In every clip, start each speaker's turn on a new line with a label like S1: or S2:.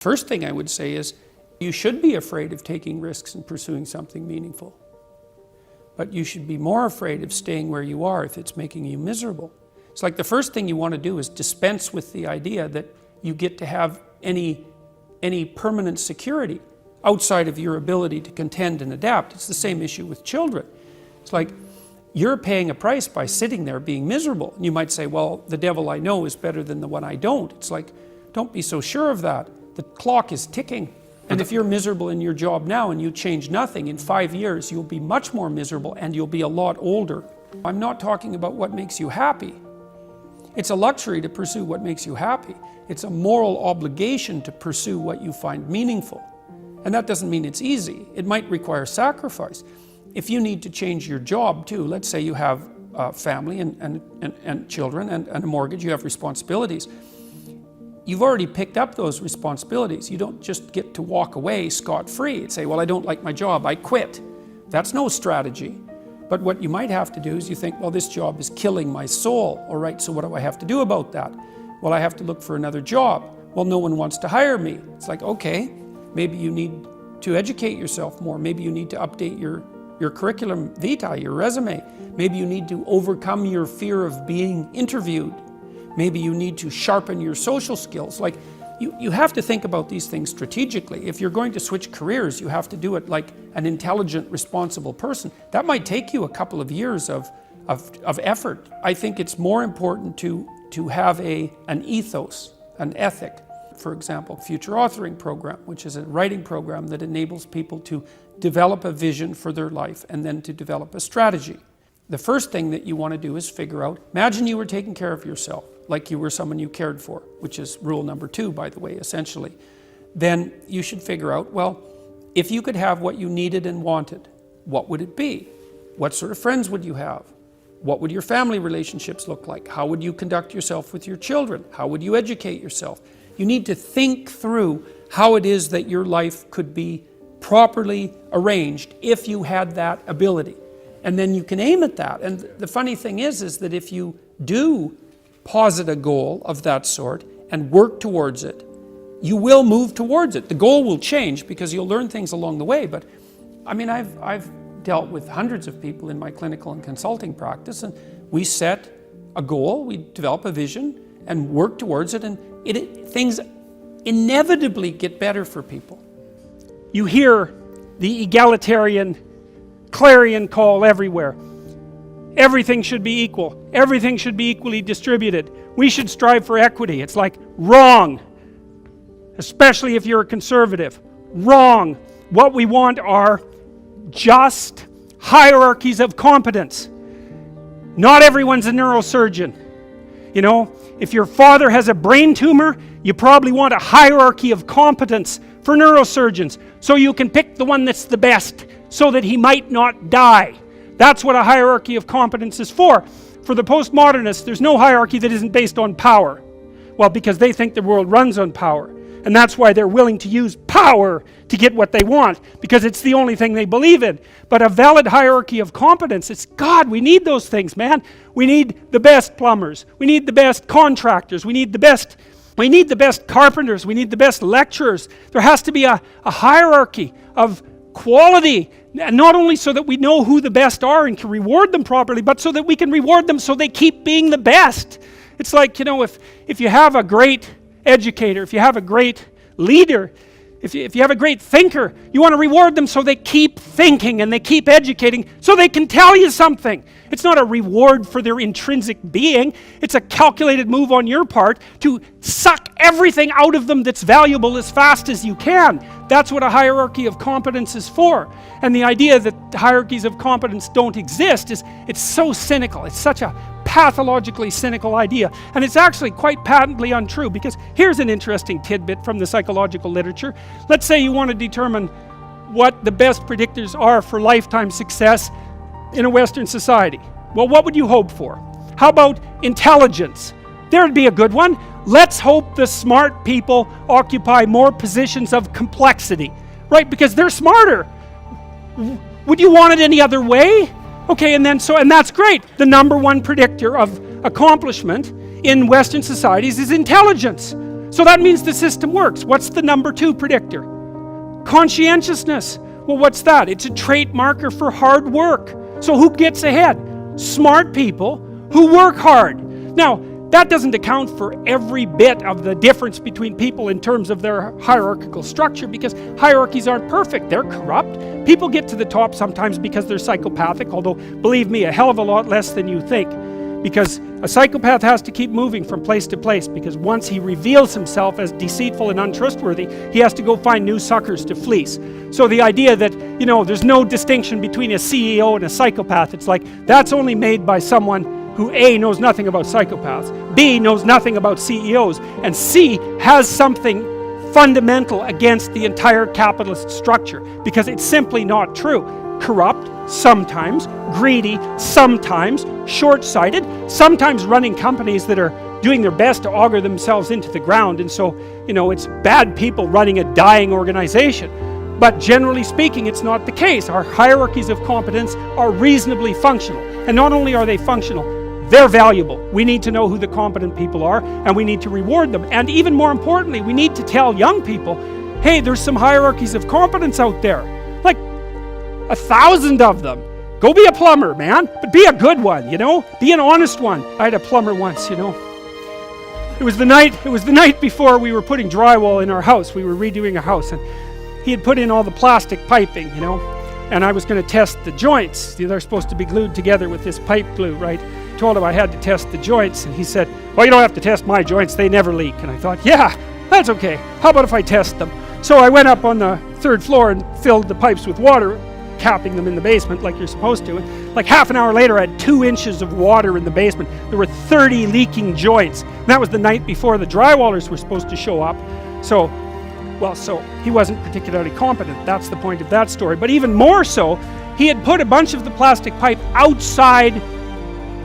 S1: First thing I would say is you should be afraid of taking risks and pursuing something meaningful. But you should be more afraid of staying where you are if it's making you miserable. It's like the first thing you want to do is dispense with the idea that you get to have any permanent security outside of your ability to contend and adapt. It's the same issue with children. It's like you're paying a price by sitting there being miserable. And you might say, well, the devil I know is better than the one I don't. It's like, don't be so sure of that. The clock is ticking. And if you're miserable in your job now and you change nothing, in 5 years you'll be much more miserable and you'll be a lot older. I'm not talking about what makes you happy. It's a luxury to pursue what makes you happy. It's a moral obligation to pursue what you find meaningful. And that doesn't mean it's easy. It might require sacrifice. If you need to change your job too, let's say you have a family and children and a mortgage, you have responsibilities. You've already picked up those responsibilities. You don't just get to walk away scot-free and say, well, I don't like my job, I quit. That's no strategy. But what you might have to do is you think, well, this job is killing my soul. All right, so what do I have to do about that? Well, I have to look for another job. Well, no one wants to hire me. It's like, okay, maybe you need to educate yourself more. Maybe you need to update your curriculum vitae, your resume. Maybe you need to overcome your fear of being interviewed. Maybe you need to sharpen your social skills. Like, you have to think about these things strategically. If you're going to switch careers, you have to do it like an intelligent, responsible person. That might take you a couple of years of effort. I think it's more important to have an ethos, an ethic. For example, Future Authoring Program, which is a writing program that enables people to develop a vision for their life and then to develop a strategy. The first thing that you want to do is figure out, imagine you were taking care of yourself, like you were someone you cared for, which is rule number 2, by the way, essentially. Then you should figure out, well, if you could have what you needed and wanted, what would it be? What sort of friends would you have? What would your family relationships look like? How would you conduct yourself with your children? How would you educate yourself? You need to think through how it is that your life could be properly arranged if you had that ability. And then you can aim at that. And the funny thing is that if you do posit a goal of that sort and work towards it, you will move towards it. The goal will change because you'll learn things along the way. But I mean, I've dealt with hundreds of people in my clinical and consulting practice, and we set a goal, we develop a vision and work towards it, and things inevitably get better for people.
S2: You hear the egalitarian clarion call everywhere. Everything should be equal. Everything should be equally distributed. We should strive for equity. It's like, wrong. Especially if you're a conservative. Wrong. What we want are just hierarchies of competence. Not everyone's a neurosurgeon. You know, if your father has a brain tumor, you probably want a hierarchy of competence for neurosurgeons, so you can pick the one that's the best, so that he might not die. That's what a hierarchy of competence is for. For the postmodernists, there's no hierarchy that isn't based on power. Well, because they think the world runs on power. And that's why they're willing to use power to get what they want, because it's the only thing they believe in. But a valid hierarchy of competence, it's God, we need those things, man. We need the best plumbers. We need the best contractors. We need the best carpenters. We need the best lecturers. There has to be a hierarchy of quality, not only so that we know who the best are and can reward them properly, but so that we can reward them so they keep being the best. It's like, you know, if you have a great educator, if you have a great leader, if you have a great thinker, you want to reward them so they keep thinking and they keep educating so they can tell you something. It's not a reward for their intrinsic being. It's a calculated move on your part to suck everything out of them that's valuable as fast as you can. That's what a hierarchy of competence is for. And the idea that hierarchies of competence don't exist it's so cynical. It's such a pathologically cynical idea. And it's actually quite patently untrue, because here's an interesting tidbit from the psychological literature. Let's say you want to determine what the best predictors are for lifetime success in a Western society. Well, what would you hope for? How about intelligence? There'd be a good one. Let's hope the smart people occupy more positions of complexity, right? Because they're smarter. Would you want it any other way? Okay, and that's great. The number one predictor of accomplishment in Western societies is intelligence. So that means the system works. What's the number 2 predictor? Conscientiousness. Well, what's that? It's a trait marker for hard work. So who gets ahead? Smart people who work hard. Now, that doesn't account for every bit of the difference between people in terms of their hierarchical structure, because hierarchies aren't perfect. They're corrupt. People get to the top sometimes because they're psychopathic, although, believe me, a hell of a lot less than you think. Because a psychopath has to keep moving from place to place, because once he reveals himself as deceitful and untrustworthy, he has to go find new suckers to fleece. So the idea that, you know, there's no distinction between a CEO and a psychopath, it's like, that's only made by someone who A, knows nothing about psychopaths, B, knows nothing about CEOs, and C, has something fundamental against the entire capitalist structure, because it's simply not true. Corrupt, sometimes, greedy, sometimes, short-sighted, sometimes running companies that are doing their best to auger themselves into the ground, and so, you know, it's bad people running a dying organization. But generally speaking, it's not the case. Our hierarchies of competence are reasonably functional, and not only are they functional, they're valuable. We need to know who the competent people are, and we need to reward them. And even more importantly, we need to tell young people, hey, there's some hierarchies of competence out there. Like 1,000 of them. Go be a plumber, man. But be a good one, you know? Be an honest one. I had a plumber once, you know. It was the night before we were putting drywall in our house. We were redoing a house, and he had put in all the plastic piping, you know. And I was going to test the joints. They're supposed to be glued together with this pipe glue, right? Told him I had to test the joints, and he said, well, you don't have to test my joints, they never leak. And I thought, yeah, that's okay. How about if I test them? So I went up on the 3rd floor and filled the pipes with water, capping them in the basement like you're supposed to. And like half an hour later, I had 2 inches of water in the basement. There were 30 leaking joints. And that was the night before the drywallers were supposed to show up. So he wasn't particularly competent. That's the point of that story. But even more so, he had put a bunch of the plastic pipe outside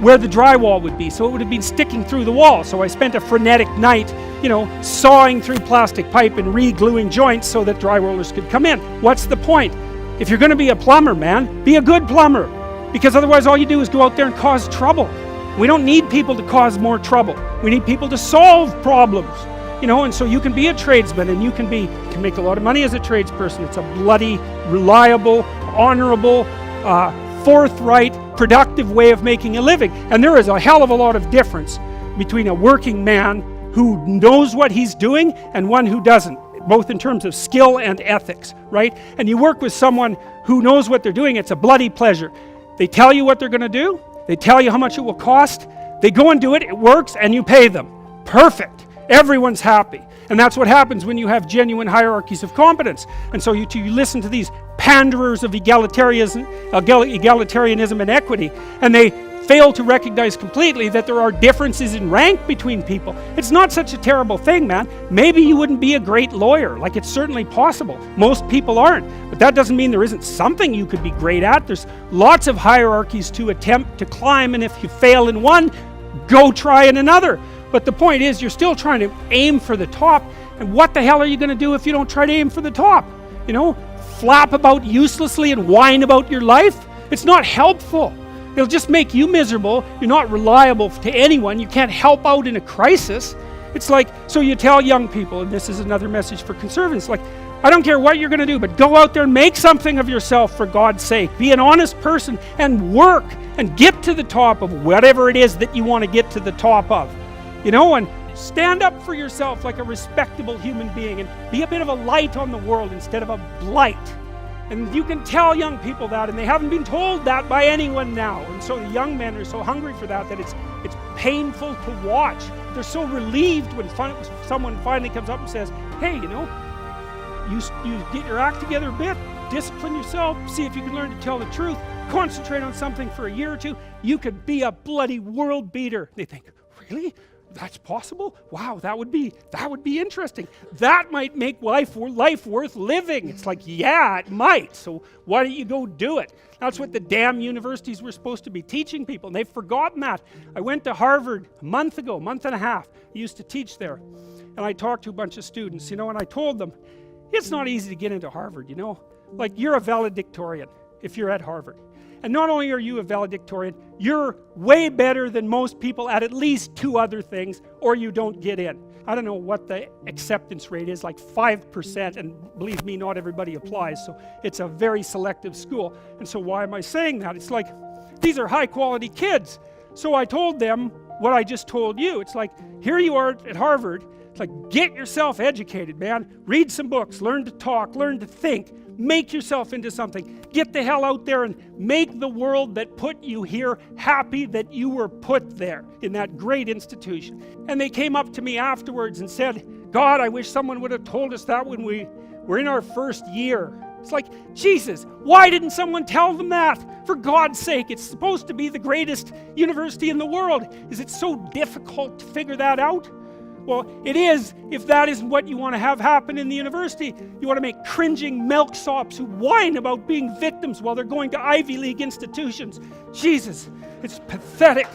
S2: where the drywall would be, so it would have been sticking through the wall. So I spent a frenetic night, you know, sawing through plastic pipe and re-gluing joints so that drywallers could come in. What's the point? If you're going to be a plumber, man, be a good plumber, because otherwise all you do is go out there and cause trouble. We don't need people to cause more trouble. We need people to solve problems, you know. And so you can be a tradesman, and you can make a lot of money as a tradesperson. It's a bloody, reliable, honorable, forthright, productive way of making a living. And there is a hell of a lot of difference between a working man who knows what he's doing and one who doesn't, both in terms of skill and ethics, right? And you work with someone who knows what they're doing, it's a bloody pleasure. They tell you what they're going to do, they tell you how much it will cost, they go and do it, it works, and you pay them. Perfect. Everyone's happy. And that's what happens when you have genuine hierarchies of competence. And so you listen to these panderers of egalitarianism and equity, and they fail to recognize completely that there are differences in rank between people. It's not such a terrible thing, man. Maybe you wouldn't be a great lawyer. Like, it's certainly possible. Most people aren't. But that doesn't mean there isn't something you could be great at. There's lots of hierarchies to attempt to climb, and if you fail in one, go try in another. But the point is, you're still trying to aim for the top, and what the hell are you going to do if you don't try to aim for the top? You know, flap about uselessly and whine about your life? It's not helpful. It'll just make you miserable. You're not reliable to anyone. You can't help out in a crisis. It's like, so you tell young people, and this is another message for conservatives, like, I don't care what you're going to do, but go out there and make something of yourself for God's sake. Be an honest person and work and get to the top of whatever it is that you want to get to the top of. You know, and stand up for yourself like a respectable human being and be a bit of a light on the world instead of a blight. And you can tell young people that, and they haven't been told that by anyone now. And so the young men are so hungry for that it's painful to watch. They're so relieved when someone finally comes up and says, hey, you know, you get your act together a bit, discipline yourself, see if you can learn to tell the truth, concentrate on something for a year or two, you could be a bloody world beater. They think, really? That's possible? Wow, that would be interesting. That might make life worth living. It's like, yeah, it might. So why don't you go do it? That's what the damn universities were supposed to be teaching people, and they've forgotten that. I went to Harvard a month and a half. I used to teach there, and I talked to a bunch of students, you know, and I told them, it's not easy to get into Harvard, you know. Like, you're a valedictorian if you're at Harvard. And not only are you a valedictorian, you're way better than most people at least 2 other things, or you don't get in. I don't know what the acceptance rate is, like 5%, and believe me, not everybody applies, so it's a very selective school. And so why am I saying that? It's like, these are high quality kids. So I told them what I just told you. It's like, here you are at Harvard. It's like, get yourself educated, man. Read some books, learn to talk, learn to think, make yourself into something. Get the hell out there and make the world that put you here happy that you were put there in that great institution. And they came up to me afterwards and said, God, I wish someone would have told us that when we were in our first year. It's like, Jesus, why didn't someone tell them that? For God's sake, it's supposed to be the greatest university in the world. Is it so difficult to figure that out? Well, it is, if that isn't what you want to have happen in the university. You want to make cringing milksops who whine about being victims while they're going to Ivy League institutions. Jesus, it's pathetic.